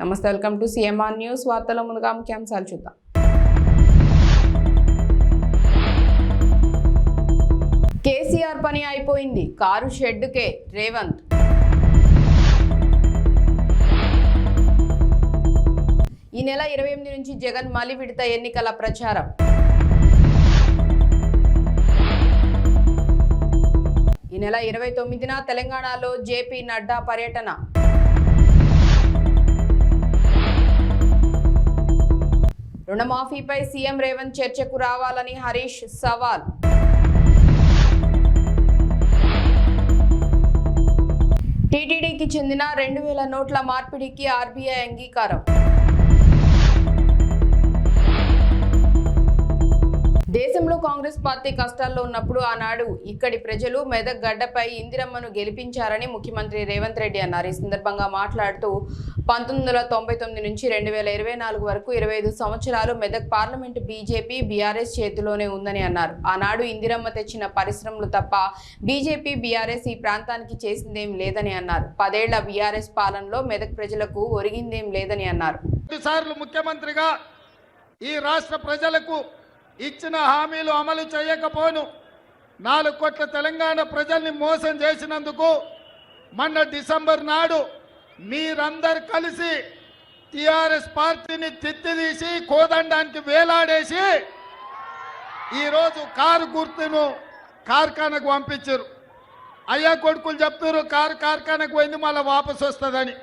నమస్తే, welcome to CMR news. వార్తల ముందుగా ముఖ్యాంశాలు చూద్దాం. కేసీఆర్ పని అయిపోయింది, కారు షెడ్డుకే రేవంత్. ఈ నెల 28 నుంచి జగన్ మలి విడత ఎన్నికల ప్రచారం. ఈ నెల 29న తెలంగాణలో జేపీ నడ్డా పర్యటన. రుణమాఫీపై సీఎం రేవంత్ చర్చకు రావాలని హరీష్ సవాల్. టీటీడీకి చెందిన 2000 నోట్ల మార్పిడికి ఆర్బీఐ అంగీకారం. దేశంలో కాంగ్రెస్ పార్టీ కష్టాల్లో ఉన్నప్పుడు ఆనాడు ఇక్కడి ప్రజలు మెదక్ గడ్డపై ఇందిరమ్మను గెలిపించారని ముఖ్యమంత్రి రేవంత్ రెడ్డి అన్నారు. ఈ సందర్భంగా మాట్లాడుతూ 1999 నుంచి 2024 వరకు 25 సంవత్సరాలు మెదక్ పార్లమెంటు బీజేపీ బీఆర్ఎస్ చేతిలోనే ఉందని అన్నారు. ఆనాడు ఇందిరమ్మ తెచ్చిన పరిశ్రమలు తప్ప బీజేపీ బీఆర్ఎస్ ఈ ప్రాంతానికి చేసిందేం లేదని అన్నారు. 10 ఏళ్ల బీఆర్ఎస్ పాలనలో మెదక్ ప్రజలకు ఒరిగిందేం లేదని అన్నారు. ముఖ్యమంత్రిగా ఈ రాష్ట్ర ప్రజలకు ఇచ్చిన హామీలు అమలు చేయకపోను 4 కోట్ల తెలంగాణ ప్రజల్ని మోసం చేసినందుకు మొన్న డిసెంబర్ నాడు మీరందరూ కలిసి టిఆర్ఎస్ పార్టీని తిత్తిదీసి కోదండానికి వేలాడేసి ఈరోజు కారు గుర్తును కార్ఖానకు పంపించారు. అయ్యా కొడుకులు చెప్తున్నారు కారు కార్ఖానకు పోయింది మళ్ళీ వాపసు వస్తుందని.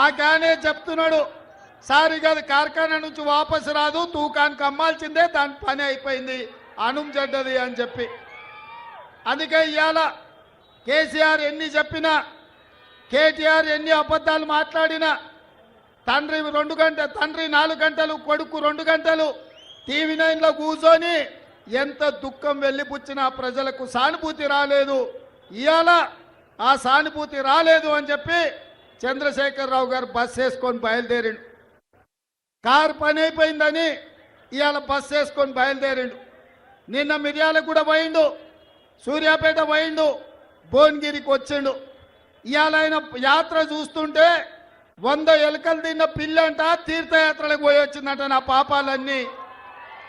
మాకానే చెప్తున్నాడు సారీ కాదు, కార్ఖానా నుంచి వాపసు రాదు, తూకానికి అమ్మాల్సిందే, దాని పని అయిపోయింది, అనుం చెడ్డది అని చెప్పి. అందుకే ఇవాళ కేసీఆర్ ఎన్ని చెప్పినా, కేటీఆర్ ఎన్ని అబద్ధాలు మాట్లాడినా, తండ్రి 4 గంటలు కొడుకు 2 గంటలు టీవీ 9లో కూర్చొని ఎంత దుఃఖం వెళ్ళిపుచ్చినా ప్రజలకు సానుభూతి రాలేదు. ఇవాళ ఆ సానుభూతి రాలేదు అని చెప్పి చంద్రశేఖరరావు గారు బస్ వేసుకొని బయలుదేరిండు. కారు పని అయిపోయిందని ఇవాళ బస్ వేసుకొని బయలుదేరిండు. నిన్న మిర్యాలగూడ పోయిండు, సూర్యాపేట పోయిండు, భువనగిరికి వచ్చిండు. ఇవాళ ఆయన యాత్ర చూస్తుంటే 100 ఎలుకలు తిన్న పిల్లంట తీర్థయాత్రలకు పోయి వచ్చిందంట. నా పాపాలన్నీ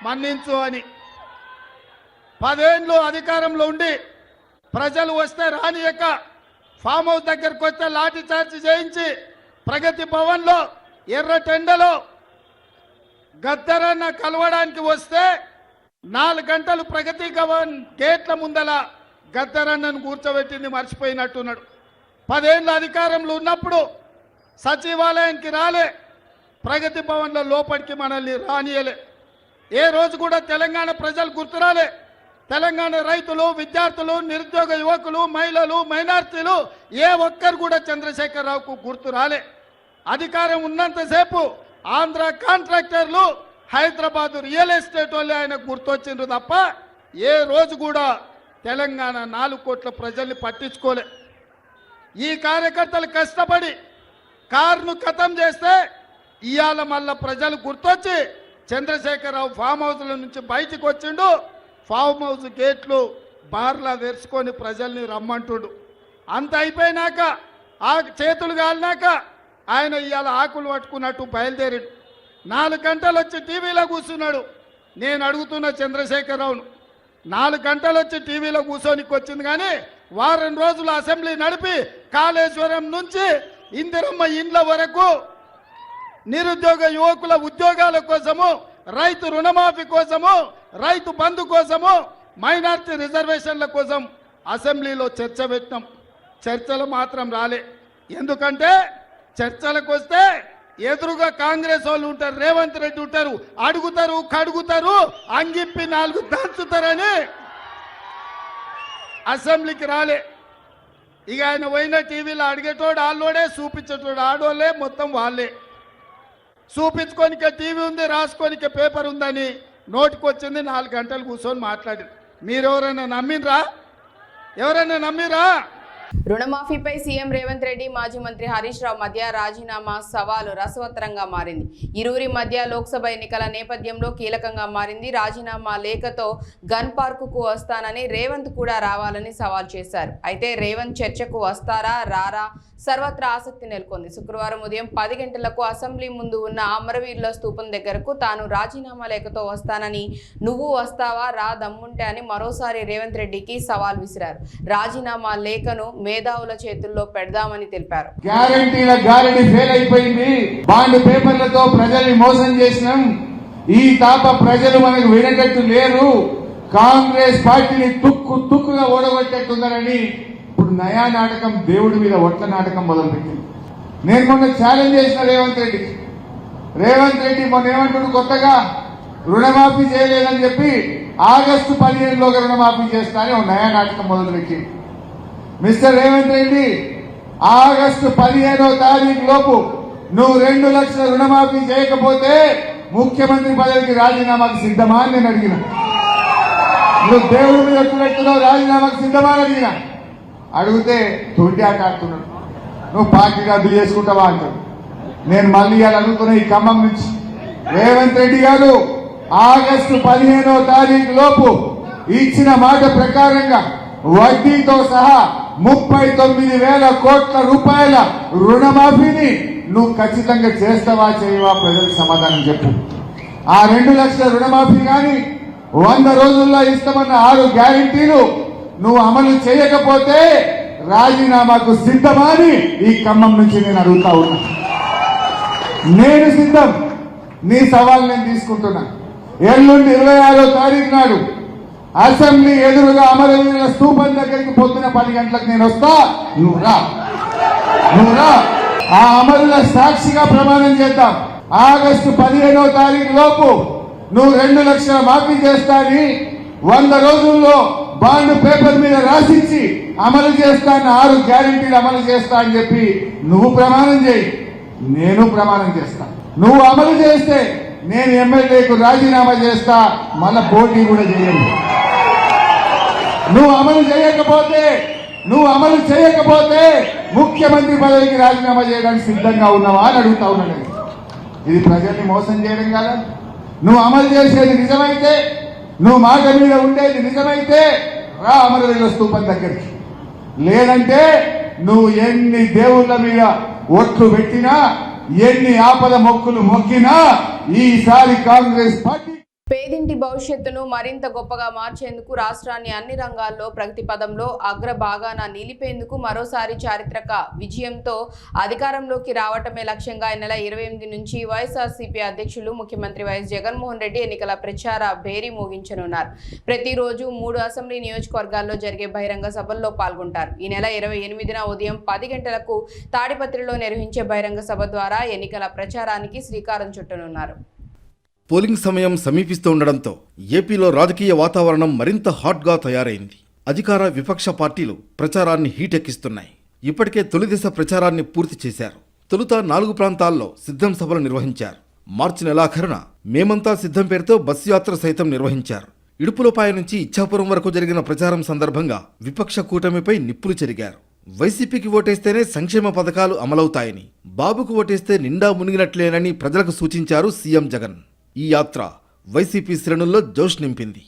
మన్నించు అని. 10 ఏళ్ళు అధికారంలో ఉండి ప్రజలు వస్తే రానియక ఫామ్ హౌస్ దగ్గరకు వస్తే లాఠీ చార్జ్ చేయించి ప్రగతి భవన్లో ఎర్ర టెండలో గద్దరన్న కలవడానికి వస్తే 4 గంటలు ప్రగతి భవన్ గేట్ల ముందల గద్దరన్నను కూర్చోబెట్టింది మర్చిపోయినట్టున్నాడు. 10 ఏళ్ళ అధికారంలో ఉన్నప్పుడు సచివాలయానికి రాలే, ప్రగతి భవన్లో లోపలికి మనల్ని రానియలే. ఏ రోజు కూడా తెలంగాణ ప్రజలు గుర్తురాలే. తెలంగాణ రైతులు, విద్యార్థులు, నిరుద్యోగ యువకులు, మహిళలు, మైనార్టీలు ఏ ఒక్కరు కూడా చంద్రశేఖరరావుకు గుర్తు రాలే. అధికారం ఉన్నంతసేపు ఆంధ్ర కాంట్రాక్టర్లు, హైదరాబాదు రియల్ ఎస్టేట్ వాళ్ళు ఆయనకు గుర్తొచ్చిండ్రు తప్ప ఏ రోజు కూడా తెలంగాణ 4 కోట్ల ప్రజల్ని పట్టించుకోలే. ఈ కార్యకర్తలు కష్టపడి కారును ఖతం చేస్తే ఇవాళ మళ్ళా ప్రజలు గుర్తొచ్చి చంద్రశేఖరరావు ఫామ్ హౌస్ల నుంచి బయటికి వచ్చిండు. ఫామ్ హౌస్ గేట్లు బార్లా తెరుచుకొని ప్రజల్ని రమ్మంటుడు. అంత అయిపోయినాక ఆ చేతులు కాలినాక ఆయన ఇవాళ ఆకులు పట్టుకున్నట్టు బయలుదేరాడు. 4 గంటలు వచ్చి టీవీలో కూర్చున్నాడు. నేను అడుగుతున్న చంద్రశేఖరరావును, 4 గంటలు వచ్చి టీవీలో కూర్చోనికి వచ్చింది కానీ వారం రోజులు అసెంబ్లీ నడిపి కాళేశ్వరం నుంచి ఇందిరమ్మ ఇండ్ల వరకు నిరుద్యోగ యువకుల ఉద్యోగాల కోసము, రైతు రుణమాఫీ కోసము, రైతు బంధు కోసము, మైనార్టీ రిజర్వేషన్ల కోసం అసెంబ్లీలో చర్చ పెట్టినాం. చర్చలు మాత్రం రాలే. ఎందుకంటే చర్చలకు వస్తే ఎదురుగా కాంగ్రెస్ వాళ్ళు ఉంటారు, రేవంత్ రెడ్డి ఉంటారు, అడుగుతారు, కడుగుతారు, అంగిప్పి 4 దంచుతారని అసెంబ్లీకి రాలే. ఇక ఆయన పోయిన టీవీలో అడిగేటోడు ఆళ్ళోడే, చూపించేటోడు ఆడోళ్ళే, మొత్తం వాళ్ళే. చూపించుకోనికే టీవీ ఉంది, రాసుకోనికే పేపర్ ఉందని నోటికి వచ్చింది. 4 గంటలు కూర్చొని మాట్లాడింది. మీరెవరైనా నమ్మినరా? ఎవరైనా నమ్మిరా? రుణమాఫీపై సీఎం రేవంత్ రెడ్డి, మాజీ మంత్రి హరీష్ రావు మధ్య రాజీనామా సవాలు రసవత్తరంగా మారింది. ఇరువురి మధ్య లోక్సభ ఎన్నికల నేపథ్యంలో కీలకంగా మారింది. రాజీనామా లేఖతో గన్ పార్కుకు వస్తానని రేవంత్ కూడా రావాలని సవాల్ చేశారు. అయితే రేవంత్ చర్చకు వస్తారా రారా సర్వత్రా ఆసక్తి నెలకొంది. శుక్రవారం ఉదయం 10 గంటలకు అసెంబ్లీ ముందు ఉన్న అమరవీరుల స్తూపం దగ్గరకు తాను రాజీనామా లేఖతో వస్తానని, నువ్వు వస్తావా రా దమ్ముంటే అని మరోసారి రేవంత్ రెడ్డికి సవాల్ విసిరారు. రాజీనామా లేఖను మేధావుల చేతుల్లో పెడదామని తెలిపారు. గ్యారెంటీ ఫెయిల్ అయిపోయింది. బాండ్ పేపర్లతో ప్రజల్ని మోసం చేసినాం. ఈ తాప ప్రజలు మనకు వినేటట్టు లేరు. కాంగ్రెస్ పార్టీని తుక్కుగా ఓడగొట్టేట్టున్నారని ఇప్పుడు నయా నాటకం, దేవుడి మీద ఒట్ల నాటకం మొదలుపెట్టింది. నేను మొన్న ఛాలెంజ్ చేసిన రేవంత్ రెడ్డి మొన్న ఏమంటుడు, కొత్తగా రుణమాఫీ చేయలేదని చెప్పి ఆగస్టు 15లోగా రుణమాఫీ చేస్తానని ఒక నయా నాటకం మొదలుపెట్టింది. మిస్టర్ రేవంత్ రెడ్డి, ఆగస్టు 15వ తారీఖు లోపు నువ్వు 2 లక్షల రుణమాఫీ చేయకపోతే ముఖ్యమంత్రి పదవికి రాజీనామాకు సిద్ధమా అని నేను అడిగిన. నువ్వు దేవుడి మీద ఎట్టున్నావు, రాజీనామాకు సిద్ధమా అని అడిగిన. అడిగితే తొండి ఆట ఆడుతున్నాడు. నువ్వు పార్టీ రద్దు చేసుకుంటావా అంటాడు. నేను మళ్ళీ ఇవాళ అడుగుతున్నా ఈ ఖమ్మం నుంచి, రేవంత్ రెడ్డి గారు ఆగస్టు 15వ తారీఖు లోపు ఇచ్చిన మాట ప్రకారంగా వడ్డీతో సహా 39,000 కోట్ల రూపాయల రుణమాఫీని నువ్వు ఖచ్చితంగా చేస్తావా చేయవా ప్రజలకు సమాధానం చెప్పు. ఆ 2 లక్షల రుణమాఫీ కానీ 100 రోజుల్లో ఇస్తామన్న 6 గ్యారెంటీలు నువ్వు అమలు చేయకపోతే రాజీనామాకు సిద్ధమా అని ఈ ఖమ్మం నుంచి నేను అడుగుతా ఉన్నా. నేను సిద్ధం. నీ సవాల్ నేను తీసుకుంటున్నా. ఎల్లుండి 26వ తారీఖు నాడు అసెంబ్లీ ఎదురుగా అమరవీరుల స్తూపం దగ్గరికి పొద్దున 10 గంటలకు నేను వస్తా. నువ్వు రా. ఆ అమరుల సాక్షిగా ప్రమాణం చేద్దాం. ఆగస్టు 15వ తారీఖు లోపు నువ్వు 2 లక్షల మాఫీ చేస్తా అని 100 రోజుల్లో బాండ్ పేపర్ మీద రాసిచ్చి అమలు చేస్తాను, 6 గ్యారెంటీలు అమలు చేస్తా అని చెప్పి నువ్వు ప్రమాణం చేయి, నేను ప్రమాణం చేస్తా. నువ్వు అమలు చేస్తే నేను ఎమ్మెల్యేకు రాజీనామా చేస్తా, మళ్ళా పోటీ కూడా చేయండి. నువ్వు అమలు చేయకపోతే ముఖ్యమంత్రి పదవికి రాజీనామా చేయడానికి సిద్ధంగా ఉన్నావా అని అడుగుతా ఉన్నాను. ఇది ప్రజల్ని మోసం చేయడం కాదా? నువ్వు అమలు చేసేది నిజమైతే, నువ్వు మాట మీద ఉండేది నిజమైతే రా అమరవీరుల స్తూపం దగ్గరికి. లేదంటే నువ్వు ఎన్ని దేవుళ్ళ మీద ఒట్లు పెట్టినా, ఎన్ని ఆపద మొక్కులు మొక్కినా ఈసారి కాంగ్రెస్ పార్టీ పేదింటి భవిష్యత్తును మరింత గొప్పగా మార్చేందుకు రాష్ట్రాన్ని అన్ని రంగాల్లో ప్రగతి పదంలో అగ్రభాగాన నిలిపేందుకు మరోసారి చారిత్రక విజయంతో అధికారంలోకి రావటమే లక్ష్యంగా ఈ నెల 28 నుంచి వైఎస్ఆర్సీపీ అధ్యక్షులు ముఖ్యమంత్రి వైఎస్ జగన్మోహన్ రెడ్డి ఎన్నికల ప్రచార భేరీ మోగించనున్నారు. ప్రతిరోజు 3 అసెంబ్లీ నియోజకవర్గాల్లో జరిగే బహిరంగ సభల్లో పాల్గొంటారు. ఈ నెల 28న ఉదయం 10 గంటలకు తాడిపత్రిలో నిర్వహించే బహిరంగ సభ ద్వారా ఎన్నికల ప్రచారానికి శ్రీకారం చుట్టనున్నారు. పోలింగ్ సమయం సమీపిస్తూ ఉండడంతో ఏపీలో రాజకీయ వాతావరణం మరింత హాట్గా తయారైంది. అధికార విపక్ష పార్టీలు ప్రచారాన్ని హీటెక్కిస్తున్నాయి. ఇప్పటికే తొలి దశ ప్రచారాన్ని పూర్తి చేశారు. తొలుత 4 ప్రాంతాల్లో సిద్ధం సభలు నిర్వహించారు. మార్చి నెలాఖరున మేమంతా సిద్ధం పేరుతో బస్సు యాత్ర సైతం నిర్వహించారు. ఇడుపులపాయ నుంచి ఇచ్చాపురం వరకు జరిగిన ప్రచారం సందర్భంగా విపక్ష కూటమిపై నిప్పులు చెరిగారు. వైసీపీకి ఓటేస్తేనే సంక్షేమ పథకాలు అమలవుతాయని, బాబుకు ఓటేస్తే నిండా మునిగినట్లేనని ప్రజలకు సూచించారు సీఎం జగన్. ఈ యాత్ర వైసీపీ శ్రేణుల్లో జోష్ నింపింది.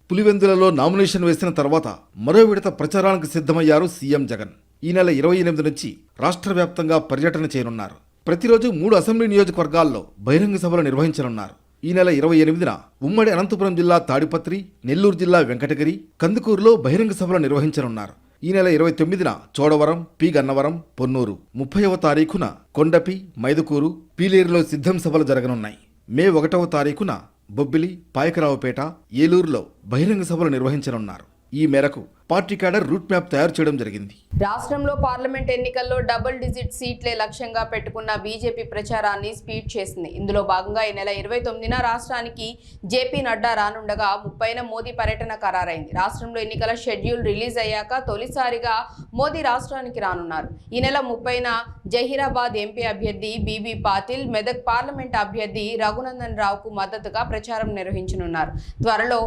పులివెందులలో నామినేషన్ వేసిన తర్వాత మరో విడత ప్రచారానికి సిద్ధమయ్యారు సీఎం జగన్. ఈ నెల 28 నుంచి రాష్ట్ర వ్యాప్తంగా పర్యటన చేయనున్నారు. ప్రతిరోజు 3 అసెంబ్లీ నియోజకవర్గాల్లో బహిరంగ సభలు నిర్వహించనున్నారు. ఈ నెల 28న ఉమ్మడి అనంతపురం జిల్లా తాడిపత్రి, నెల్లూరు జిల్లా వెంకటగిరి, కందుకూరులో బహిరంగ సభలు నిర్వహించనున్నారు. ఈ నెల 29న చోడవరం, పి గన్నవరం, పొన్నూరు, 30వ తారీఖున కొండపి, మైదుకూరు, పీలేరులో సిద్ధం సభలు జరగనున్నాయి. మే 1వ తారీఖున బొబ్బిలి, పాయకరావుపేట, ఏలూరులో బహిరంగ సభలు నిర్వహించనున్నారు. ఈ మేరకు పార్టీ క్యాడర్ రూట్ మ్యాప్ తయారు చేయడం జరిగింది. రాష్ట్రంలో పార్లమెంట్ ఎన్నికల్లో డబుల్ డిజిట్ సీట్లే లక్ష్యంగా పెట్టుకున్న బీజేపీ ప్రచారాన్ని స్పీడ్ చేసింది. ఇందులో భాగంగా ఈ నెల 29న రాష్ట్రానికి జేపీ నడ్డా రానుండగా 30న మోదీ పర్యటన ఖరారైంది. రాష్ట్రంలో ఎన్నికల షెడ్యూల్ రిలీజ్ అయ్యాక తొలిసారిగా మోదీ రాష్ట్రానికి రానున్నారు. ఈ నెల 30న జహీరాబాద్ ఎంపీ అభ్యర్థి బీబీ పాటిల్, మెదక్ పార్లమెంట్ అభ్యర్థి రఘునందన్ రావుకు మద్దతుగా ప్రచారం నిర్వహించనున్నారు. త్వరలో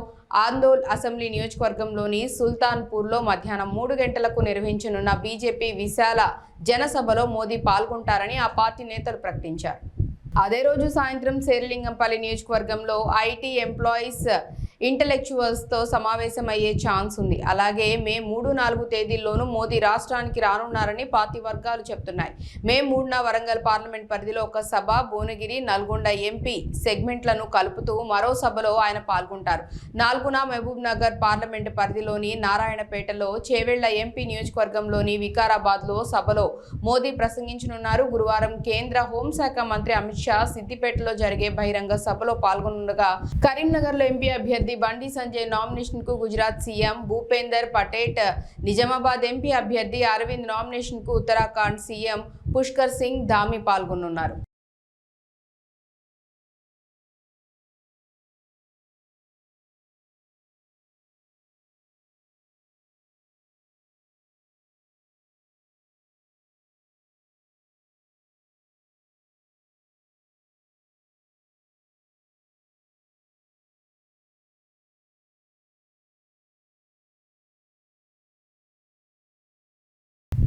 ఆందోల్ అసెంబ్లీ నియోజకవర్గంలోని సుల్తాన్పూర్లో మధ్యాహ్నం 3 గంటలకు నిర్వహించనున్న బీజేపీ విశాల జనసభలో మోదీ పాల్గొంటారని ఆ పార్టీ నేతలు ప్రకటించారు. అదే రోజు సాయంత్రం శేరిలింగంపల్లి నియోజకవర్గంలో ఐటీ ఎంప్లాయీస్ ఇంటలెక్చువల్స్ తో సమావేశమయ్యే ఛాన్స్ ఉంది. అలాగే మే 3-4 తేదీల్లోనూ మోదీ రాష్ట్రానికి రానున్నారని పార్టీ వర్గాలు చెప్తున్నాయి. మే 3న వరంగల్ పార్లమెంట్ పరిధిలో ఒక సభ, భువనగిరి, నల్గొండ ఎంపీ సెగ్మెంట్లను కలుపుతూ మరో సభలో ఆయన పాల్గొంటారు. 4న మహబూబ్ నగర్ పార్లమెంట్ పరిధిలోని నారాయణపేటలో, చేవెళ్ల ఎంపీ నియోజకవర్గంలోని వికారాబాద్లో సభలో మోదీ ప్రసంగించనున్నారు. గురువారం కేంద్ర హోంశాఖ మంత్రి అమిత్ షా సిద్దిపేటలో జరిగే బహిరంగ సభలో పాల్గొనగా, కరీంనగర్లో ఎంపీ అభ్యర్థి బండి సంజయ్ నామినేషన్ కు గుజరాత్ సీఎం భూపేందర్ పటేల్, నిజామాబాద్ ఎంపీ అభ్యర్థి అరవింద్ నామినేషన్ కు ఉత్తరాఖండ్ సీఎం పుష్కర్ సింగ్ ధామీ పాల్గొనున్నారు.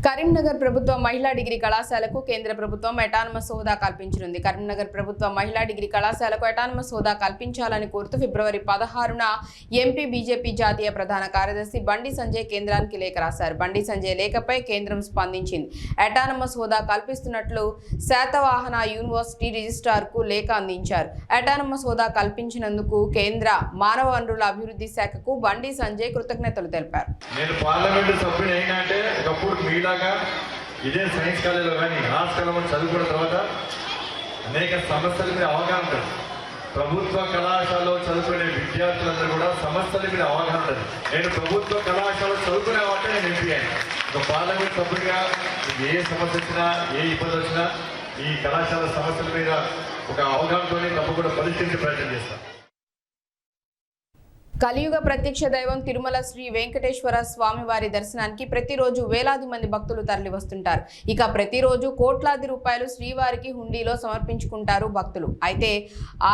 కరీంనగర్ ప్రభుత్వ మహిళా డిగ్రీ కళాశాలకు కేంద్ర ప్రభుత్వం అటానమస్ హోదా కల్పించనుంది. కరీంనగర్ ప్రభుత్వ మహిళా డిగ్రీ కళాశాలకు అటానమస్ హోదా కల్పించాలని కోరుతూ ఫిబ్రవరి 16న ఎంపీ బీజేపీ జాతీయ ప్రధాన కార్యదర్శి బండి సంజయ్ కేంద్రానికి లేఖ రాశారు. బండి సంజయ్ లేఖపై కేంద్రం స్పందించింది. అటానమస్ హోదా కల్పిస్తున్నట్లు శాతవాహన యూనివర్సిటీ రిజిస్ట్రార్కు లేఖ అందించారు. అటానమస్ హోదా కల్పించినందుకు కేంద్ర మానవ వనరుల అభివృద్ధి శాఖకు బండి సంజయ్ కృతజ్ఞతలు తెలిపారు. ఇదే సైన్స్ కాలేజీలో కానీ ఆర్ట్స్ కాలేజీలో చదువుకున్న తర్వాత అనేక సమస్యల మీద అవగాహన ఉంటుంది. ప్రభుత్వ కళాశాలలో చదువుకునే విద్యార్థులందరూ కూడా సమస్యల మీద అవగాహన ఉంటుంది. నేను ప్రభుత్వ కళాశాలలో చదువుకునే వాటి నేను ఎంపీ అయ్యాను. ఒక పార్లమెంట్ సభ్యుడిగా ఏ సమస్య వచ్చినా, ఏ ఇబ్బంది వచ్చినా ఈ కళాశాల సమస్యల మీద ఒక అవగాహనతోనే తప్పకుండా పరిష్కరించే ప్రయత్నం చేస్తాను. కలియుగ ప్రత్యక్ష దైవం తిరుమల శ్రీ వెంకటేశ్వర స్వామి వారి దర్శనానికి ప్రతిరోజు వేలాది మంది భక్తులు తరలి వస్తుంటారు. ఇక ప్రతిరోజు కోట్లాది రూపాయలు శ్రీవారికి హుండీలో సమర్పించుకుంటారు భక్తులు. అయితే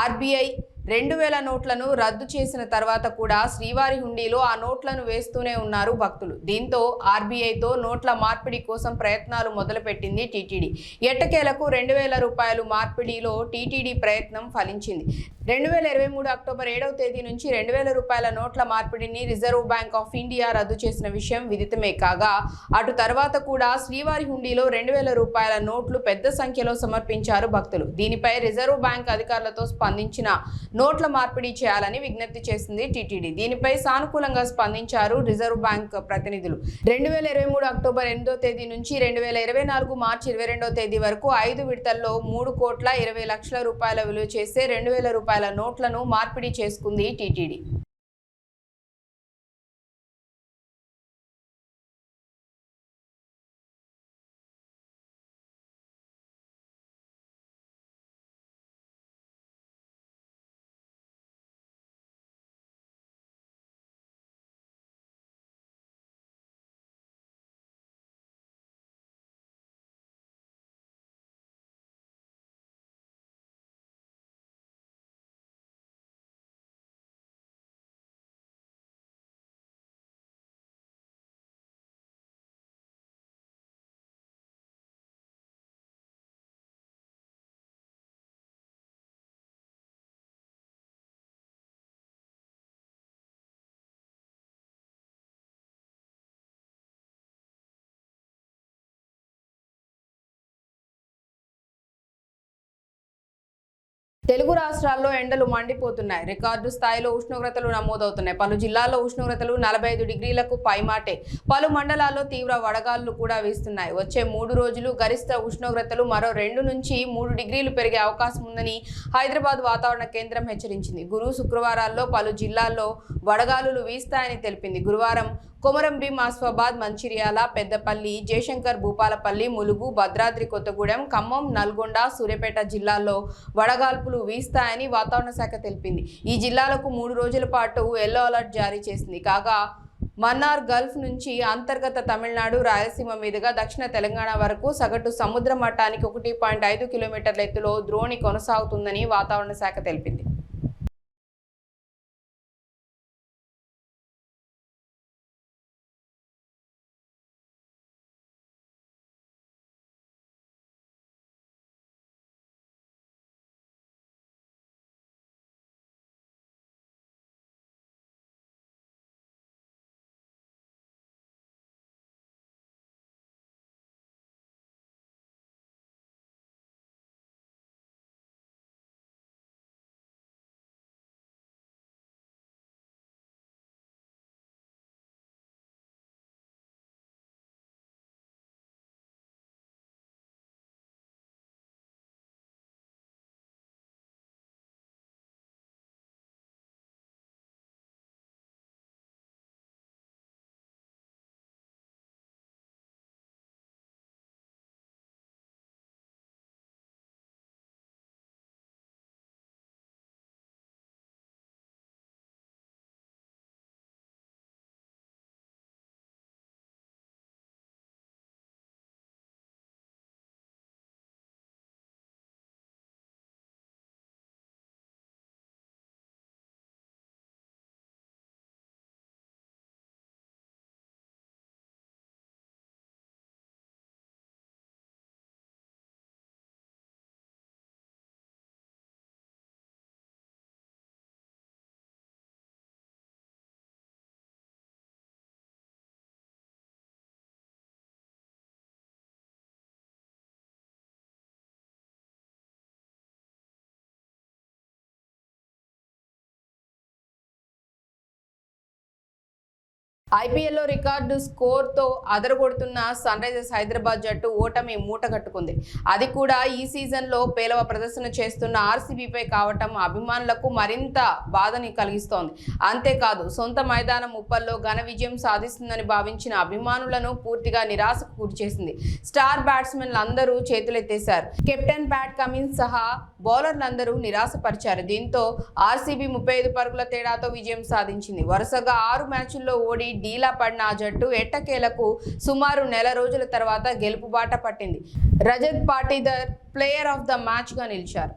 ఆర్బీఐ 2000 నోట్లను రద్దు చేసిన తర్వాత కూడా శ్రీవారి హుండీలో ఆ నోట్లను వేస్తూనే ఉన్నారు భక్తులు. దీంతో ఆర్బీఐతో నోట్ల మార్పిడి కోసం ప్రయత్నాలు మొదలుపెట్టింది టీటీడీ. ఎట్టకేలకు 2000 రూపాయలు మార్పిడిలో టీటీడీ ప్రయత్నం ఫలించింది. 2023 అక్టోబర్ 7వ తేదీ నుంచి 2000 రూపాయల నోట్ల మార్పిడిని రిజర్వ్ బ్యాంక్ ఆఫ్ ఇండియా రద్దు చేసిన విషయం విదితమే కాగా, అటు తర్వాత కూడా శ్రీవారి హుండీలో 2000 రూపాయల నోట్లు పెద్ద సంఖ్యలో సమర్పించారు భక్తులు. దీనిపై రిజర్వ్ బ్యాంక్ అధికారులతో స్పందించిన నోట్ల మార్పిడి చేయాలని విజ్ఞప్తి చేసింది టీటీడీ. దీనిపై సానుకూలంగా స్పందించారు రిజర్వ్ బ్యాంక్ ప్రతినిధులు. 2023 అక్టోబర్ 8వ తేదీ నుంచి 2024 మార్చి 22వ తేదీ వరకు 5 విడతల్లో 3,20,00,000 రూపాయల విలువ చేసే 2000 రూపాయల నోట్లను మార్పిడి చేసుకుంది టీటీడీ. తెలుగు రాష్ట్రాల్లో ఎండలు మండిపోతున్నాయి. రికార్డు స్థాయిలో ఉష్ణోగ్రతలు నమోదవుతున్నాయి. పలు జిల్లాల్లో ఉష్ణోగ్రతలు 45 డిగ్రీలకు పైమాటే. పలు మండలాల్లో తీవ్ర వడగాళ్లు కూడా వీస్తున్నాయి. వచ్చే 3 రోజులు గరిష్ట ఉష్ణోగ్రతలు మరో 2 నుంచి 3 డిగ్రీలు పెరిగే అవకాశం ఉందని హైదరాబాద్ వాతావరణ కేంద్రం హెచ్చరించింది. గురు శుక్రవారాల్లో పలు జిల్లాల్లో వడగాలులు వీస్తాయని తెలిపింది. గురువారం కొమరంభీం, ఆసిఫాబాద్, మంచిర్యాల, పెద్దపల్లి, జయశంకర్, భూపాలపల్లి, ములుగు, భద్రాద్రి కొత్తగూడెం, ఖమ్మం, నల్గొండ, సూర్యాపేట జిల్లాల్లో వడగాల్పులు వీస్తాయని వాతావరణ శాఖ తెలిపింది. ఈ జిల్లాలకు 3 రోజుల పాటు ఎల్లో అలర్ట్ జారీ చేసింది. కాగా మన్నార్ గల్ఫ్ నుంచి అంతర్గత తమిళనాడు, రాయలసీమ మీదుగా దక్షిణ తెలంగాణ వరకు సగటు సముద్ర మట్టానికి 1.5 కిలోమీటర్ల ఎత్తులో ద్రోణి కొనసాగుతుందని వాతావరణ శాఖ తెలిపింది. ఐపీఎల్లో రికార్డు స్కోర్తో అదరగొడుతున్న సన్ రైజర్స్ హైదరాబాద్ జట్టు ఓటమి మూటగట్టుకుంది. అది కూడా ఈ సీజన్లో పేలవ ప్రదర్శన చేస్తున్న ఆర్సీబీపై కావటం అభిమానులకు మరింత బాధని కలిగిస్తోంది. అంతేకాదు సొంత మైదానం ఉప్పల్లో ఘన విజయం సాధిస్తుందని భావించిన అభిమానులను పూర్తిగా నిరాశకు గురిచేసింది. స్టార్ బ్యాట్స్మెన్లు అందరూ చేతులెత్తేశారు. కెప్టెన్ ప్యాట్ కమిన్స్ సహా బౌలర్లందరూ నిరాశపరిచారు. దీంతో ఆర్సీబీ 35 పరుగుల తేడాతో విజయం సాధించింది. వరుసగా 6 మ్యాచ్ల్లో ఓడి డీలా పడిన ఆ జట్టు ఎట్టకేలకు సుమారు నెల రోజుల తర్వాత గెలుపు బాట పట్టింది. Rajat Patidar player of the match గా నిలిచారు.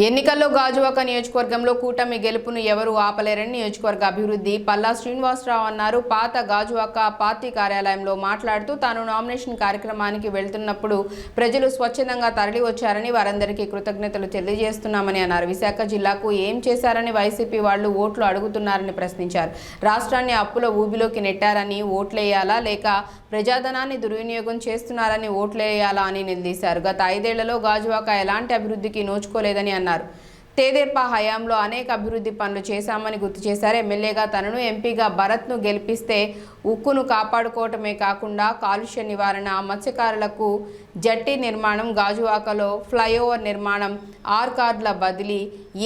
ఎన్నికల్లో గాజువాక నియోజకవర్గంలో కూటమి గెలుపును ఎవరూ ఆపలేరని నియోజకవర్గ అభివృద్ధి పల్లా శ్రీనివాసరావు అన్నారు. పాత గాజువాక పార్టీ కార్యాలయంలో మాట్లాడుతూ తాను నామినేషన్ కార్యక్రమానికి వెళ్తున్నప్పుడు ప్రజలు స్వచ్ఛందంగా తరలి వచ్చారని వారందరికీ కృతజ్ఞతలు తెలియజేస్తున్నామని అన్నారు. విశాఖ జిల్లాకు ఏం చేశారని వైసీపీ వాళ్లు ఓట్లు అడుగుతున్నారని ప్రశ్నించారు. రాష్ట్రాన్ని అప్పుల ఊబిలోకి నెట్టారని ఓట్లేయాలా లేక ప్రజాధనాన్ని దుర్వినియోగం చేస్తున్నారని ఓట్లేయాలా అని నిలదీశారు. గత 5 ఏళ్లలో గాజువాక ఎలాంటి అభివృద్ధికి నోచుకోలేదని అన్నారు. తేదేపా హయాంలో అనేక అభివృద్ధి పనులు చేశామని గుర్తు చేశారు. ఎమ్మెల్యేగా తనను, ఎంపీగా భరత్ను గెలిపిస్తే ఉక్కును కాపాడుకోవటమే కాకుండా కాలుష్య నివారణ, మత్స్యకారులకు జట్టి నిర్మాణం, గాజువాకలో ఫ్లైఓవర్ నిర్మాణం, ఆర్ కార్డుల బదిలీ,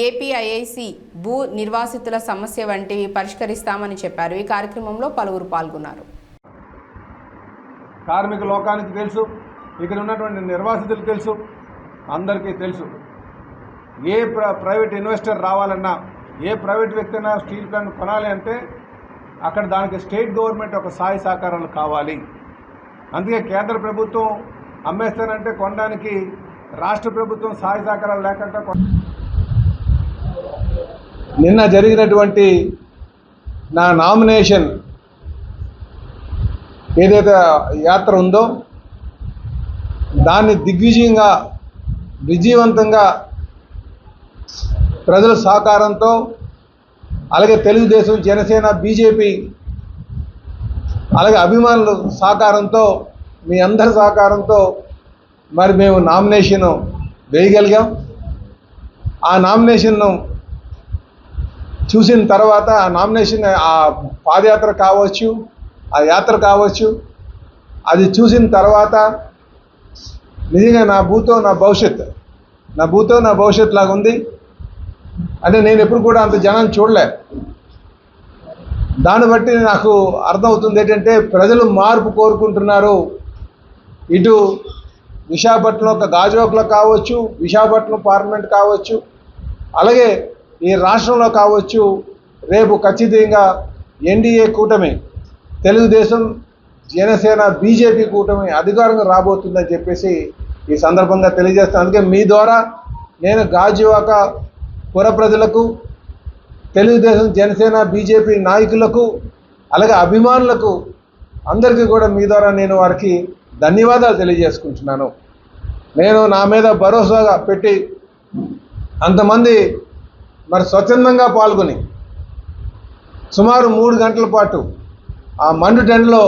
ఏపీఐఐసి భూ నిర్వాసితుల సమస్య వంటివి పరిష్కరిస్తామని చెప్పారు. ఈ కార్యక్రమంలో పలువురు పాల్గొన్నారు. కార్మిక లోకానికి తెలుసు, ఇక్కడ ఉన్నటువంటి నిర్వాసితులకు తెలుసు, అందరికీ తెలుసు. ఏ ప్రైవేట్ ఇన్వెస్టర్ రావాలన్నా, ఏ ప్రైవేట్ వ్యక్తి అయినా స్టీల్ ప్లాంట్ కొనాలి అంటే అక్కడ దానికి స్టేట్ గవర్నమెంట్ ఒక సహాయ సహకారాలు కావాలి. అందుకే కేంద్ర ప్రభుత్వం అమ్మేస్తానంటే కొనడానికి రాష్ట్ర ప్రభుత్వం సహాయ సహకారాలు లేకుండా నిన్న జరిగినటువంటి నా నామినేషన్ ఏదైతే యాత్ర ఉందో దాన్ని దిగ్విజయంగా విజయవంతంగా ప్రజల సహకారంతో, అలాగే తెలుగుదేశం, జనసేన, బీజేపీ, అలాగే అభిమానుల సహకారంతో, మీ అందరి సహకారంతో మరి మేము నామినేషన్ వేయగలిగాం. ఆ నామినేషన్ను చూసిన తర్వాత ఆ నామినేషన్, ఆ పాదయాత్ర కావచ్చు, ఆ యాత్ర కావచ్చు, అది చూసిన తర్వాత నిజంగా నా భూతో నా భవిష్యత్ లాగా ఉంది. అంటే నేను ఎప్పుడు కూడా అంత జనాన్ని చూడలే. దాన్ని బట్టి నాకు అర్థమవుతుంది ఏంటంటే ప్రజలు మార్పు కోరుకుంటున్నారు. ఇటు విశాఖపట్నం గాజువాకలో కావచ్చు, విశాఖపట్నం పార్లమెంట్ కావచ్చు, అలాగే ఈ రాష్ట్రంలో కావచ్చు, రేపు ఖచ్చితంగా ఎన్డీఏ కూటమి, తెలుగుదేశం, జనసేన, బీజేపీ కూటమి అధికారంగా రాబోతుందని చెప్పేసి ఈ సందర్భంగా తెలియజేస్తాను. అందుకే మీ ద్వారా నేను గాజువాక పుర ప్రజలకు, తెలుగుదేశం, జనసేన, బీజేపీ నాయకులకు, అలాగే అభిమానులకు అందరికీ కూడా మీ ద్వారా నేను వారికి ధన్యవాదాలు తెలియజేసుకుంటున్నాను. నేను నా మీద భరోసాగా పెట్టి అంతమంది మరి స్వచ్ఛందంగా పాల్గొని సుమారు 3 గంటల పాటు ఆ మండు టెంట్లో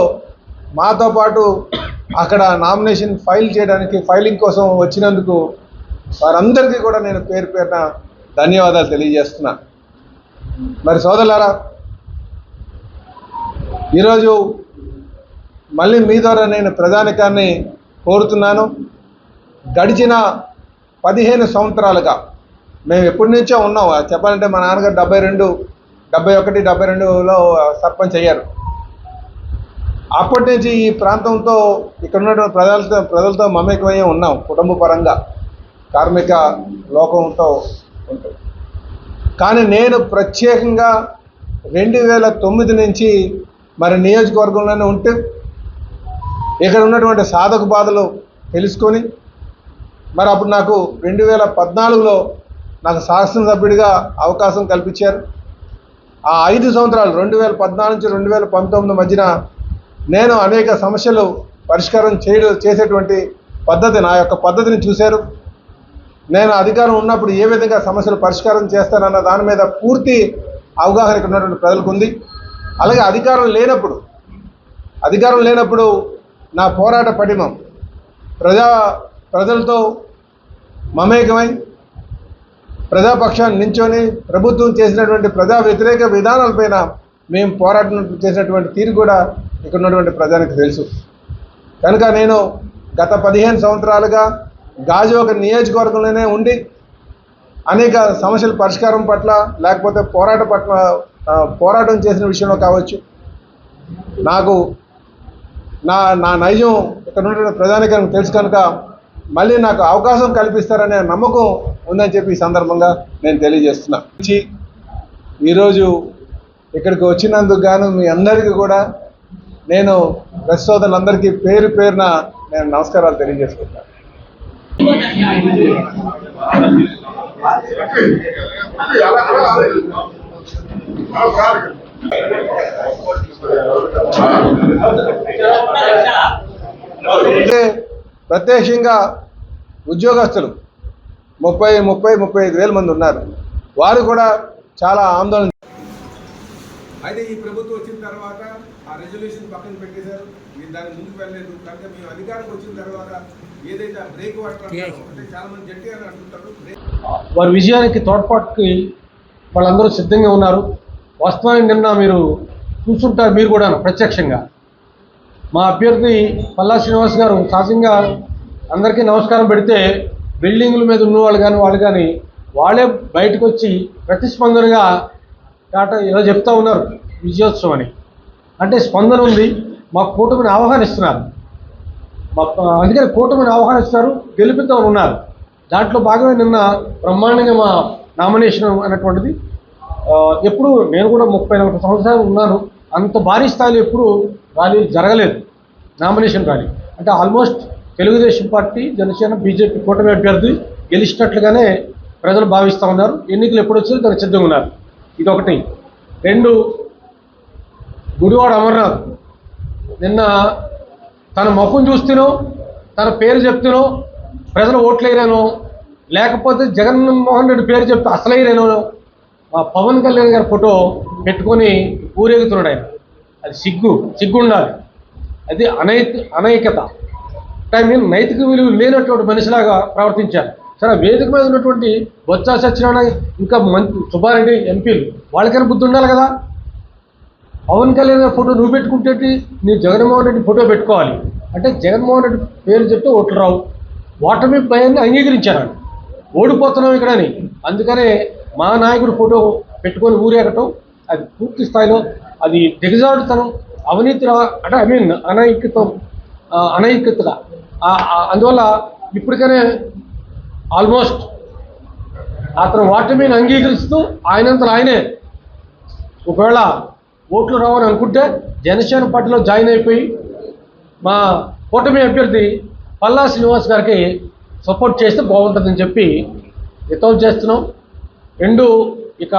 మాతో పాటు అక్కడ నామినేషన్ ఫైలింగ్ కోసం వచ్చినందుకు వారందరికీ కూడా నేను పేరు పేరున ధన్యవాదాలు తెలియజేస్తున్నా. మరి సోదరులారా, ఈరోజు మళ్ళీ మీ ద్వారా నేను ప్రజానికాన్ని కోరుతున్నాను. గడిచిన 15 సంవత్సరాలుగా మేము ఎప్పటి నుంచో ఉన్నాం. చెప్పాలంటే మా నాన్నగారు 71, 72లో సర్పంచ్ అయ్యారు. అప్పటి నుంచి ఈ ప్రాంతంతో ఇక్కడ ఉన్నటువంటి ప్రజలతో మమేకమయ్యే ఉన్నాం. కుటుంబ పరంగా కార్మిక లోకంతో ఉంటాం. కానీ నేను ప్రత్యేకంగా 2009 నుంచి మరి నియోజకవర్గంలోనే ఉంటూ ఇక్కడ ఉన్నటువంటి సాధక బాధలు తెలుసుకొని మరి అప్పుడు నాకు 2014లో నాకు శాసనసభ్యుడిగా అవకాశం కల్పించారు. ఆ 5 సంవత్సరాలు 2014 నుంచి 2019 మధ్యన నేను అనేక సమస్యలు పరిష్కారం చేసేటువంటి పద్ధతి, నా యొక్క పద్ధతిని చూశారు. నేను అధికారం ఉన్నప్పుడు ఏ విధంగా సమస్యలు పరిష్కారం చేస్తానన్న దాని మీద పూర్తి అవగాహన ఇక్కడ ఉన్నటువంటి ప్రజలకు ఉంది. అలాగే అధికారం లేనప్పుడు నా పోరాట పటిమం ప్రజలతో మమేకమై ప్రజాపక్షాన్ని నించొని ప్రభుత్వం చేసినటువంటి ప్రజా వ్యతిరేక విధానాలపైన మేము పోరాటం చేసినటువంటి తీరు కూడా ఇక్కడ ఉన్నటువంటి ప్రజానికి తెలుసు. కనుక నేను గత 15 సంవత్సరాలుగా గాజువాక నియోజకవర్గంలోనే ఉండి అనేక సమస్యల పరిష్కారం పట్ల లేకపోతే పోరాటం చేసిన విషయంలో కావచ్చు, నాకు నా నైజం ఇక్కడ ఉన్నటువంటి ప్రజానికానికి తెలుసు. కనుక మళ్ళీ నాకు అవకాశం కల్పిస్తారనే నమ్మకం ఉందని చెప్పి ఈ సందర్భంగా నేను తెలియజేస్తున్నా. ఈరోజు ఇక్కడికి వచ్చినందుకు గాను మీ అందరికీ కూడా నేను ప్రెస్ సోదరులందరికీ పేరు పేరున నేను నమస్కారాలు తెలియజేసుకుంటాను. ప్రత్యక్షంగా ఉద్యోగస్తులు 35 వేల మంది ఉన్నారు. వారు కూడా చాలా ఆందోళన. అయితే ఈ ప్రభుత్వం వచ్చిన తర్వాత ఆ రెజల్యూషన్ పక్కన పెట్టేశారు. మీరు దాని ముందుకు వెళ్ళలేదు. కనుక మేము అధికారం వచ్చిన తర్వాత ఏదైతే ఆ బ్రేక్ వాటర్ అంటే చాలా మంది జట్టి అని అంటుంటారు. వారి విజయానికి తోడ్పాటుకి వాళ్ళందరూ సిద్ధంగా ఉన్నారు. వాస్తవానికి నిన్న మీరు చూస్తుంటారు, మీరు కూడా ప్రత్యక్షంగా మా అభ్యర్థి పల్లా శ్రీనివాస్ గారు సహజంగా అందరికీ నమస్కారం పెడితే బిల్డింగుల మీద ఉన్నవాళ్ళు కానీ వాళ్ళే బయటకు వచ్చి ప్రతిస్పందనగా ఏదో చెప్తా ఉన్నారు విజయోత్సవం అని. అంటే స్పందన ఉంది, మా కూటమిని ఆహ్వానిస్తున్నారు. అందుకని కూటమిని ఆహ్వానిస్తున్నారు, గెలిపిద్దామని ఉన్నారు. దాంట్లో భాగమే నిన్న బ్రహ్మాండంగా మా నామినేషన్ అనేటువంటిది. ఎప్పుడు నేను కూడా 34 సంవత్సరాలు ఉన్నాను, అంత భారీ స్థాయిలో ఎప్పుడు ర్యాలీ జరగలేదు, నామినేషన్ ర్యాలీ. అంటే almost Telugu Desam party, Janasena, BJP కూటమి అభ్యర్థి గెలిచినట్లుగానే ప్రజలు భావిస్తూ ఉన్నారు. ఎన్నికలు ఎప్పుడు వచ్చారో దానికి సిద్ధంగా ఉన్నారు. ఇదొకటి. 2, గుడివాడ అమర్నాథ్ నిన్న తన ముఖం చూస్తేనో తన పేరు చెప్తేనో ప్రజలు ఓట్లేరేనో, లేకపోతే జగన్మోహన్ రెడ్డి పేరు చెప్తే అసలైరేనో మా పవన్ కళ్యాణ్ గారి ఫోటో పెట్టుకొని ఊరేగుతున్నాడు ఆయన. అది సిగ్గు ఉండాలి. అది అనైక్యత. నైతిక విలువ లేనటువంటి మనిషిలాగా ప్రవర్తించారు. సరే, వేదిక మీద ఉన్నటువంటి బొత్స సత్యనారాయణ ఇంకా సుబ్బారెడ్డి ఎంపీలు వాళ్ళకైనా బుద్ధి ఉండాలి కదా. పవన్ కళ్యాణ్ గారి ఫోటో నువ్వు పెట్టుకుంటే నీ జగన్మోహన్ రెడ్డి ఫోటో పెట్టుకోవాలి. అంటే జగన్మోహన్ రెడ్డి పేరు చెప్తే ఓట్లు రావు. ఓటమి భయాన్ని అంగీకరించారు. ఓడిపోతున్నాం ఇక్కడని. అందుకనే మా నాయకుడు ఫోటో పెట్టుకొని ఊరేగటం అది పూర్తి స్థాయిలో అది దిగజాడుతనం, అవినీతి అంటే అనైక్యతగా. అందువల్ల ఇప్పటికనే ఆల్మోస్ట్ అతను ఓటమిని అంగీకరిస్తూ ఆయనంతలో ఆయనే ఒకవేళ ఓట్లు రావని అనుకుంటే జనసేన పార్టీలో జాయిన్ అయిపోయి మా కూటమి అభ్యర్థి పల్లా శ్రీనివాస్ గారికి సపోర్ట్ చేస్తే బాగుంటుందని చెప్పి హితవు చేస్తున్నాం. 2, ఇక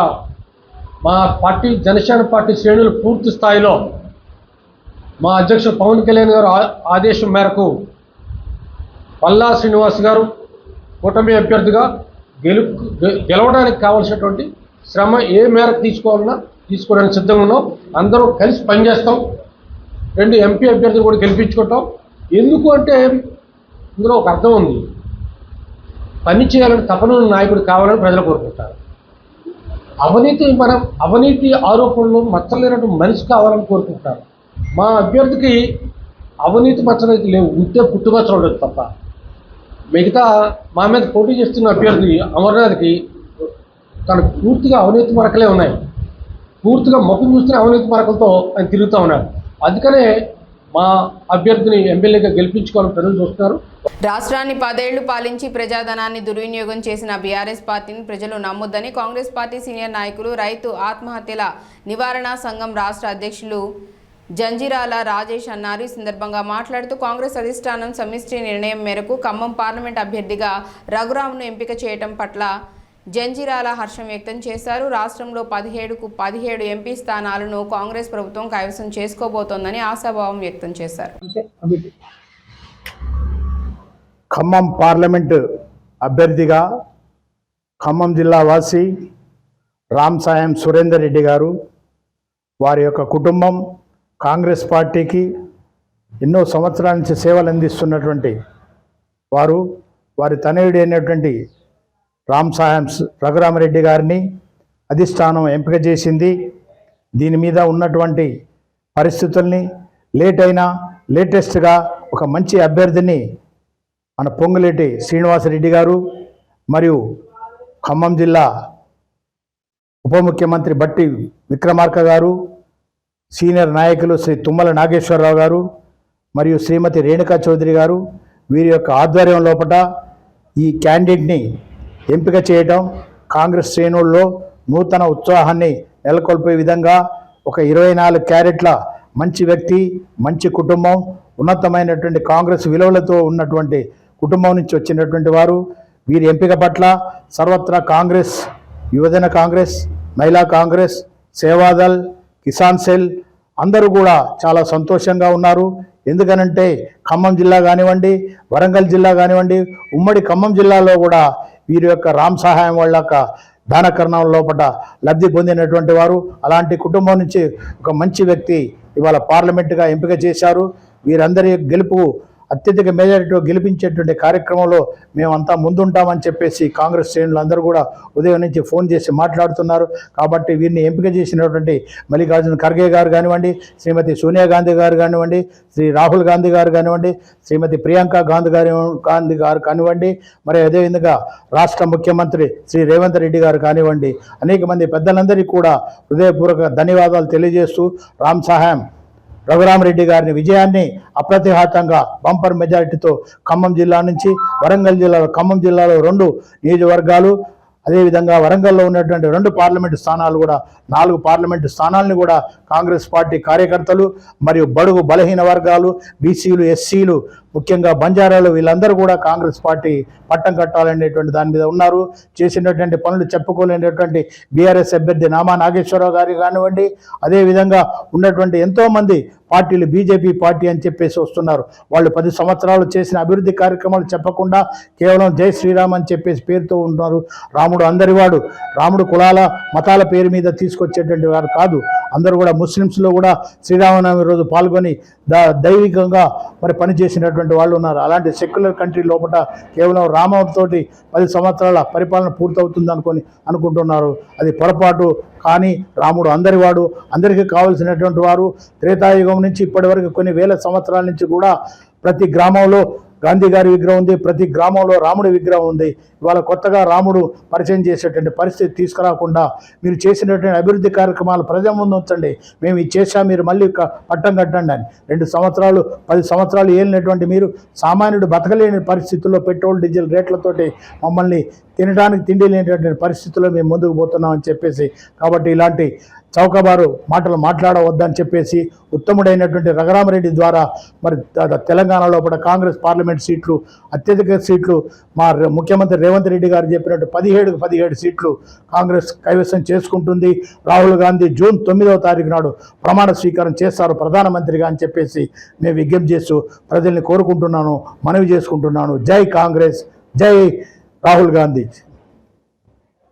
మా పార్టీ జనసేన పార్టీ శ్రేణులు పూర్తి స్థాయిలో మా అధ్యక్షుడు పవన్ కళ్యాణ్ గారు ఆదేశం మేరకు పల్లా శ్రీనివాస్ గారు కూటమి అభ్యర్థిగా గెలవడానికి కావాల్సినటువంటి శ్రమ ఏ మేరకు తీసుకోవడానికి సిద్ధంగా ఉన్నాం. అందరూ కలిసి పనిచేస్తాం. 2 ఎంపీ అభ్యర్థులు కూడా గెలిపించుకుంటాం. ఎందుకు అంటే ఇందులో ఒక అర్థం ఉంది. పని చేయాలని తపన నాయకుడు కావాలని ప్రజలు కోరుకుంటారు. అవినీతి ఆరోపణలు మచ్చలేనటువంటి మనిషి కావాలని కోరుకుంటారు. మా అభ్యర్థికి అవినీతి మచ్చలైతే లేవు, ఉంటే పుట్టుమచ్చలు ఉండదు తప్ప. మిగతా మా మీద పోటీ చేస్తున్న అభ్యర్థి అమర్నాథ్కి తనకు పూర్తిగా అవినీతి మరకలే ఉన్నాయి. పూర్తిగా ముఖం చూస్తున్న అవినీతి మరకలతో ఆయన తిరుగుతూ ఉన్నాడు. అందుకనే మా అభ్యర్థిని ఎమ్మెల్యేగా గెలిపించుకోవాలని ప్రజలు చూస్తున్నారు. రాష్ట్రాన్ని 10 ఏళ్లు పాలించి ప్రజాధనాన్ని దుర్వినియోగం చేసిన బీఆర్ఎస్ పార్టీని ప్రజలు నమ్మొద్దని కాంగ్రెస్ పార్టీ సీనియర్ నాయకులు రైతు ఆత్మహత్యల నివారణ సంఘం రాష్ట్ర అధ్యక్షులు జంజిరాల రాజేష్ అన్నారు. ఈ సందర్భంగా మాట్లాడుతూ కాంగ్రెస్ అధిష్టానం సమిష్టి నిర్ణయం మేరకు ఖమ్మం పార్లమెంట్ అభ్యర్థిగా రఘురామ్ను ఎంపిక చేయడం పట్ల జంజిరాల హర్షం వ్యక్తం చేశారు. రాష్ట్రంలో 17కు 17 ఎంపీ స్థానాలను కాంగ్రెస్ ప్రభుత్వం కైవసం చేసుకోబోతోందని ఆశాభావం వ్యక్తం చేశారు. ఖమ్మం పార్లమెంటు అభ్యర్థిగా ఖమ్మం జిల్లా వాసి రామ్ సాయం సురేందర్ రెడ్డి గారు, వారి యొక్క కుటుంబం కాంగ్రెస్ పార్టీకి ఎన్నో సంవత్సరాల నుంచి సేవలు అందిస్తున్నటువంటి వారు, వారి తనయుడు అయినటువంటి రామ్ సాయం రఘురామరెడ్డి గారిని అధిష్టానం ఎంపిక చేసింది. దీని మీద ఉన్నటువంటి పరిస్థితుల్ని లేటెస్ట్గా ఒక మంచి అభ్యర్థిని మన పొంగులేటి శ్రీనివాసరెడ్డి గారు మరియు ఖమ్మం జిల్లా ఉప ముఖ్యమంత్రి బట్టి విక్రమార్క గారు, సీనియర్ నాయకులు శ్రీ తుమ్మల నాగేశ్వరరావు గారు మరియు శ్రీమతి రేణుకా చౌదరి గారు, వీరి యొక్క ఆధ్వర్యం లోపల ఈ క్యాండిడేట్ని ఎంపిక చేయడం కాంగ్రెస్ శ్రేణుల్లో నూతన ఉత్సాహాన్ని నెలకొల్పే విధంగా ఒక 24 క్యారెట్ల మంచి వ్యక్తి, మంచి కుటుంబం, ఉన్నతమైనటువంటి కాంగ్రెస్ విలువలతో ఉన్నటువంటి కుటుంబం నుంచి వచ్చినటువంటి వారు. వీరి ఎంపిక పట్ల సర్వత్రా కాంగ్రెస్, యువజన కాంగ్రెస్, మహిళా కాంగ్రెస్, సేవాదల్, కిసాన్ సెల్ అందరూ కూడా చాలా సంతోషంగా ఉన్నారు. ఎందుకనంటే ఖమ్మం జిల్లా కానివ్వండి, వరంగల్ జిల్లా కానివ్వండి, ఉమ్మడి ఖమ్మం జిల్లాలో కూడా వీరి యొక్క రామ్ సహాయం వాళ్ళ యొక్క దానకరణం లోపల లబ్ధి పొందినటువంటి వారు. అలాంటి కుటుంబం నుంచి ఒక మంచి వ్యక్తి ఇవాళ పార్లమెంటుగా ఎంపిక చేశారు. వీరందరి గెలుపు అత్యధిక మెజారిటీతో గెలిపించేటువంటి కార్యక్రమంలో మేమంతా ముందుంటామని చెప్పేసి కాంగ్రెస్ శ్రేణులు అందరూ కూడా ఉదయం నుంచి ఫోన్ చేసి మాట్లాడుతున్నారు. కాబట్టి వీరిని ఎంపిక చేసినటువంటి మల్లికార్జున ఖర్గే గారు కానివ్వండి, శ్రీమతి సోనియా గాంధీ గారు కానివ్వండి, శ్రీ రాహుల్ గాంధీ గారు కానివ్వండి, శ్రీమతి ప్రియాంక గాంధీ గారు కానివ్వండి, మరి అదేవిధంగా రాష్ట్ర ముఖ్యమంత్రి శ్రీ రేవంత్ రెడ్డి గారు కానివ్వండి, అనేక మంది పెద్దలందరికీ కూడా హృదయపూర్వక ధన్యవాదాలు తెలియజేస్తూ రామ్ సహాయం రఘురామరెడ్డి గారిని విజయాన్ని అప్రతిహతంగా బంపర్ మెజారిటీతో ఖమ్మం జిల్లా నుంచి వరంగల్ జిల్లాలో, ఖమ్మం జిల్లాలో 2 నియోజకవర్గాలు, అదేవిధంగా వరంగల్లో ఉన్నటువంటి 2 పార్లమెంటు స్థానాలు కూడా 4 పార్లమెంటు స్థానాలను కూడా కాంగ్రెస్ పార్టీ కార్యకర్తలు మరియు బడుగు బలహీన వర్గాలు, బీసీలు, ఎస్సీలు, ముఖ్యంగా బంజారాలు వీళ్ళందరూ కూడా కాంగ్రెస్ పార్టీ పట్టం కట్టాలనేటువంటి దాని మీద ఉన్నారు. చేసినటువంటి పనులు చెప్పుకోలేనటువంటి బీఆర్ఎస్ అభ్యర్థి నామా నాగేశ్వరరావు గారి కానివ్వండి, అదేవిధంగా ఉన్నటువంటి ఎంతోమంది పార్టీలు బీజేపీ పార్టీ అని చెప్పేసి వస్తున్నారు. వాళ్ళు 10 సంవత్సరాలు చేసిన అభివృద్ధి కార్యక్రమాలు చెప్పకుండా కేవలం జై శ్రీరామ్ అని చెప్పేసి పేరుతో ఉంటున్నారు. రాముడు అందరివాడు, రాముడు కులాల మతాల పేరు మీద తీసుకొచ్చేటువంటి వారు కాదు. అందరూ కూడా ముస్లిమ్స్లో కూడా శ్రీరామనవమి రోజు పాల్గొని దైవికంగా మరి పనిచేసినటువంటి వాళ్ళు ఉన్నారు. అలాంటి సెక్యులర్ కంట్రీ లోపల కేవలం రామంతోటి 10 సంవత్సరాల పరిపాలన పూర్తవుతుంది అనుకుంటున్నారు. అది పొరపాటు. కానీ రాముడు అందరివాడు, అందరికీ కావలసినటువంటి వారు. త్రేతాయుగం నుంచి ఇప్పటి వరకు కొన్ని వేల సంవత్సరాల నుంచి కూడా ప్రతి గ్రామంలో గాంధీ గారి విగ్రహం ఉంది, ప్రతి గ్రామంలో రాముడి విగ్రహం ఉంది. ఇవాళ కొత్తగా రాముడు పరిచయం చేసేటువంటి పరిస్థితి తీసుకురాకుండా మీరు చేసినటువంటి అభివృద్ధి కార్యక్రమాలు ప్రజల ముందు ఉంచండి. మేము ఇది చేశాం, మీరు మళ్ళీ పట్టం కట్టండి అని. 2 సంవత్సరాలు 10 సంవత్సరాలు ఏలినటువంటి మీరు సామాన్యుడు బతకలేని పరిస్థితుల్లో పెట్రోల్ డీజిల్ రేట్లతోటి మమ్మల్ని తినడానికి తిండి లేనటువంటి పరిస్థితుల్లో మేము ముందుకు పోతున్నామని చెప్పేసి, కాబట్టి ఇలాంటి చౌకబారు మాటలు మాట్లాడవద్దని చెప్పేసి ఉత్తముడైనటువంటి రఘురామరెడ్డి ద్వారా మరి తెలంగాణలో కూడా కాంగ్రెస్ పార్లమెంట్ సీట్లు, అత్యధిక సీట్లు మా ముఖ్యమంత్రి రేవంత్ రెడ్డి గారు చెప్పినట్టు 17కు 17 సీట్లు కాంగ్రెస్ కైవసం చేసుకుంటుంది. రాహుల్ గాంధీ జూన్ 9వ తారీఖు నాడు ప్రమాణ స్వీకారం చేస్తారు ప్రధానమంత్రిగా అని చెప్పేసి మేము విజ్ఞప్తి చేస్తూ ప్రజల్ని కోరుకుంటున్నాను, మనవి చేసుకుంటున్నాను. జై కాంగ్రెస్, జై రాహుల్ గాంధీ.